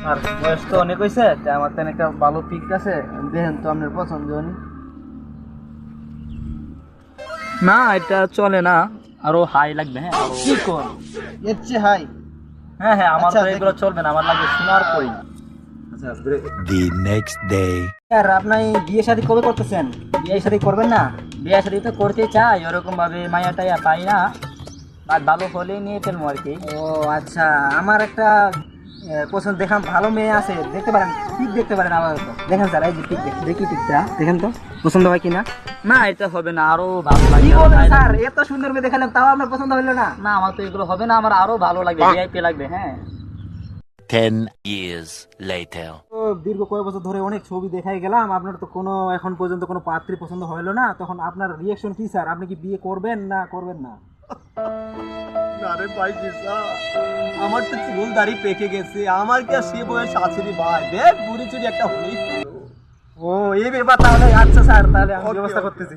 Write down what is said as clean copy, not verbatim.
আর বয়স তো অনেক হয়েছে, আমার তেন একটা ভালো পিক আছে, দেখেন তো আপনার পছন্দ হয়নি। না এটা চলে না, আরো হাই লাগবে। হ্যাঁ কি কোন এর চেয়ে হাই? হ্যাঁ হ্যাঁ, আমার আচ্ছা, তো এগুলো চলবে না, আমার লাগবে সোনার কই। আচ্ছা, The next day. আর আপনি বিয়ে শাদী কবে করতেছেন? বিয়ে শাদী করবেন না? বিয়ে শাদী তো করতে চাই, ওরকম ভাবে মায়া টায়া পাই না, বাট ভালো হলেই নিয়ে ফেলবো আর কি। ও আচ্ছা, আমার একটা পছন্দ দেখাম, ভালো মেয়ে আছে, দেখতে পারেন, পিক দেখতে পারেন আপাতত। দেখেন স্যার, এই যে পিক দেখি পিকটা দেখেন তো পছন্দ হয় কিনা। না এটা হবে না, আরো ভালো কি লাগবে। বলেন স্যার, এত সুন্দর মেয়ে দেখালাম তাও আপনার পছন্দ হইলো না? না আমার তো এগুলো হবে না, আমার আরো ভালো লাগবে, ভিআইপি লাগবে। হ্যাঁ 10 years later. তো দীর্ঘ কয়েক বছর ধরে অনেক ছবি দেখাই গেলাম, আপনার তো কোনো এখন পর্যন্ত কোনো পাত্রী পছন্দ হইলো না, তখন আপনার রিয়াকশন কি স্যার? আপনি কি বিয়ে করবেন না করবেন না? আরে ভাই জিসা, আমার তো চুল দাড়ি পেকে গেছে, আমার কি আর সে বয়স আছে রে ভাই? দেখ বুড়ি চুরি একটা হলেই। ও এই ব্যাপার তাহলে। আচ্ছা স্যার, তাহলে আমি Okay, ব্যবস্থা okay. করতেছি।